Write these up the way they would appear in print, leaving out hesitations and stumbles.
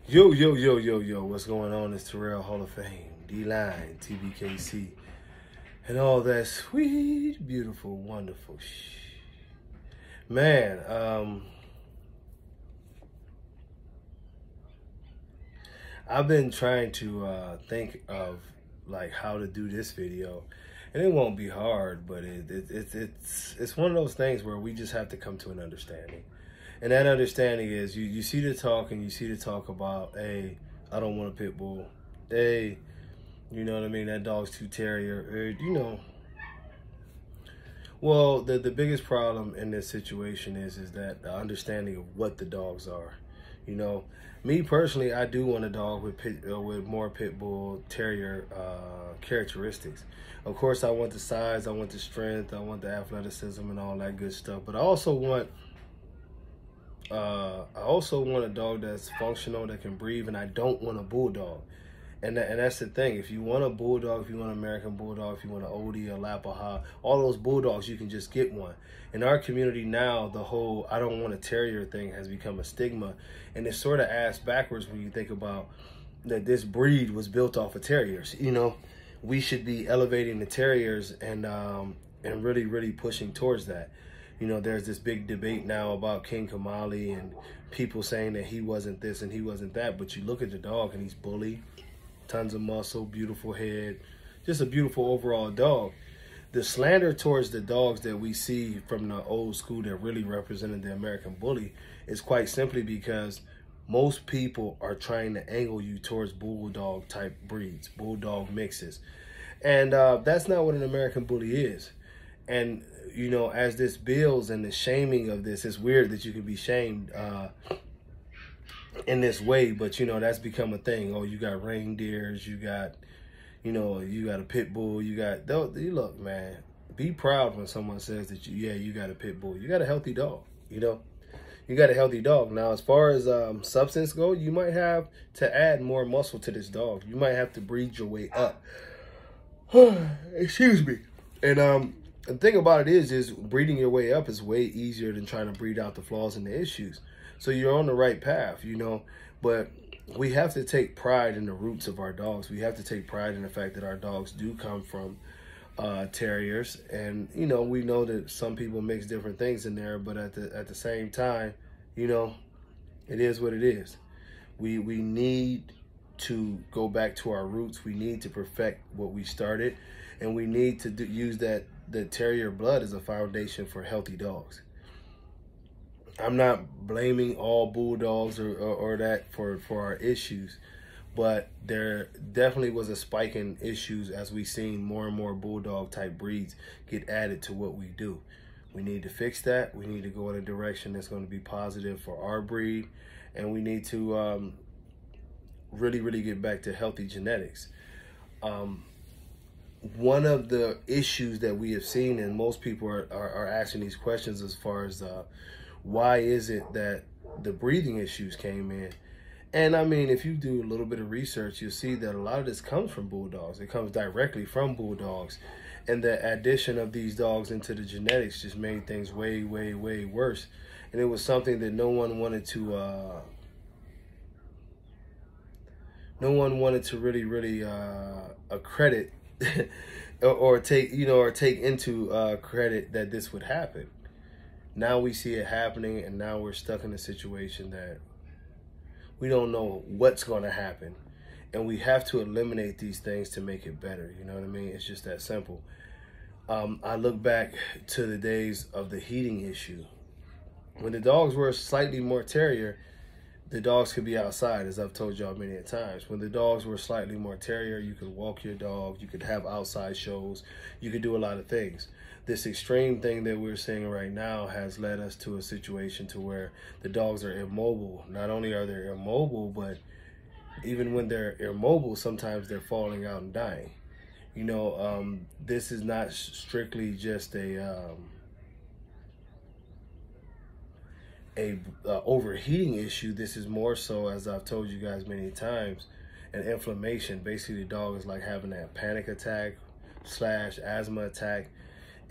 Yo, what's going on? It's Terrell, Hall of Fame, D-Line, tbkc, and all that sweet, beautiful, wonderful Man, I've been trying to think of like how to do this video, and it won't be hard, but it's one of those things where we just have to come to an understanding. And that understanding is you see the talk and you see the talk about, hey, I don't want a pit bull. Hey, you know what I mean? That dog's too terrier. Or, you know. Well, the biggest problem in this situation is that the understanding of what the dogs are. You know, me personally, I do want a dog with more pit bull terrier characteristics. Of course, I want the size, I want the strength, I want the athleticism and all that good stuff. But I also want a dog that's functional, that can breathe, and I don't want a bulldog. And that's the thing. If you want a bulldog, if you want an American bulldog, if you want an Oldie, a Lapahawk, all those bulldogs, you can just get one. In our community now, the whole I don't want a terrier thing has become a stigma, and it's sort of ass backwards when you think about that this breed was built off of terriers. You know, we should be elevating the terriers and really pushing towards that. You know, there's this big debate now about King Kamali and people saying that he wasn't this and he wasn't that. But you look at the dog and he's bully, tons of muscle, beautiful head, just a beautiful overall dog. The slander towards the dogs that we see from the old school that really represented the American bully is quite simply because most people are trying to angle you towards bulldog type breeds, bulldog mixes. And that's not what an American bully is. And, you know, as this builds and the shaming of this, it's weird that you can be shamed in this way, but, you know, that's become a thing. Oh, you got reindeers, you got, you know, you got a pit bull, you got, look, man, be proud when someone says that, you got a pit bull. You got a healthy dog, you know. You got a healthy dog. Now, as far as substance go, you might have to add more muscle to this dog. You might have to breed your way up. Excuse me. And the thing about it is breeding your way up is way easier than trying to breed out the flaws and the issues. So you're on the right path, you know, but we have to take pride in the roots of our dogs. We have to take pride in the fact that our dogs do come from terriers. And, you know, we know that some people mix different things in there, but at the same time, you know, it is what it is. We need to go back to our roots. We need to perfect what we started, and we need to use the terrier blood as a foundation for healthy dogs. I'm not blaming all bulldogs or that for our issues, but there definitely was a spike in issues as we've seen more and more bulldog type breeds get added to what we do. We need to fix that. We need to go in a direction that's going to be positive for our breed, and we need to really get back to healthy genetics. One of the issues that we have seen, and most people are asking these questions as far as why is it that the breathing issues came in. And I mean, if you do a little bit of research, you'll see that a lot of this comes from bulldogs. It comes directly from bulldogs. And the addition of these dogs into the genetics just made things way worse. And it was something that no one wanted to really accredit or take into credit that this would happen. Now we see it happening, and now we're stuck in a situation that we don't know what's going to happen, and we have to eliminate these things to make it better. You know what I mean? It's just that simple. I look back to the days of the heating issue. When the dogs were slightly more terrier, the dogs could be outside, as I've told y'all many times. When the dogs were slightly more terrier, you could walk your dog, you could have outside shows, you could do a lot of things. This extreme thing that we're seeing right now has led us to a situation to where the dogs are immobile. Not only are they immobile, but even when they're immobile, sometimes they're falling out and dying. You know, this is not strictly just a overheating issue. This is more so, as I've told you guys many times, an inflammation. Basically, the dog is like having that panic attack / asthma attack,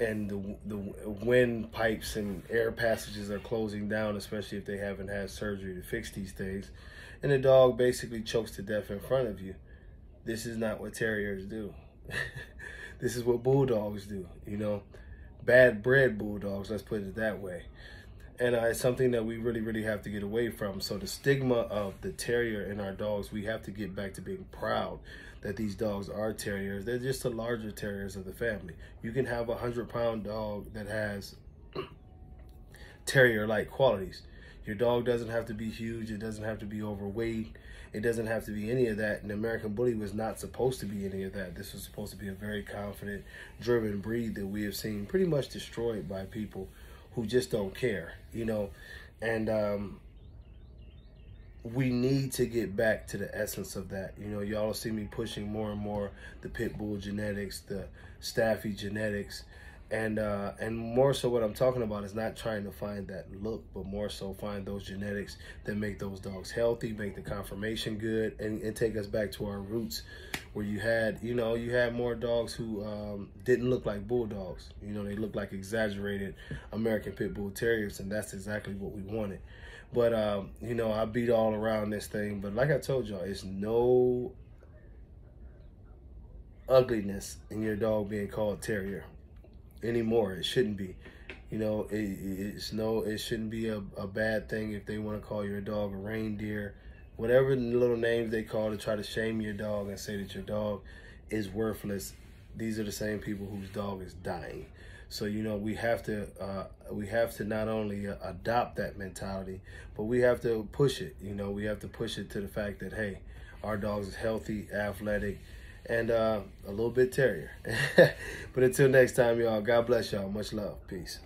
and the windpipes and air passages are closing down, especially if they haven't had surgery to fix these things, and the dog basically chokes to death in front of you. This is not what terriers do. This is what bulldogs do, you know. Bad bred bulldogs, let's put it that way. And it's something that we really have to get away from. So the stigma of the terrier in our dogs, we have to get back to being proud that these dogs are terriers. They're just the larger terriers of the family. You can have a 100-pound dog that has terrier-like qualities. Your dog doesn't have to be huge. It doesn't have to be overweight. It doesn't have to be any of that. And the American Bully was not supposed to be any of that. This was supposed to be a very confident, driven breed that we have seen pretty much destroyed by people who just don't care, you know. And we need to get back to the essence of that. You know, y'all see me pushing more and more the Pitbull genetics, the Staffy genetics, and more so what I'm talking about is not trying to find that look, but more so find those genetics that make those dogs healthy, make the conformation good, and take us back to our roots, where you had, you know, you had more dogs who didn't look like bulldogs. You know, they looked like exaggerated American Pitbull Terriers, and that's exactly what we wanted. But, you know, I beat all around this thing, but like I told y'all, it's no ugliness in your dog being called terrier anymore. It shouldn't be. You know, it shouldn't be a bad thing if they want to call your dog a reindeer, whatever little names they call to try to shame your dog and say that your dog is worthless. These are the same people whose dog is dying. So, you know, we have to not only adopt that mentality, but we have to push it. You know, we have to push it to the fact that, hey, our dog is healthy, athletic, and a little bit terrier. But until next time, y'all, God bless y'all. Much love. Peace.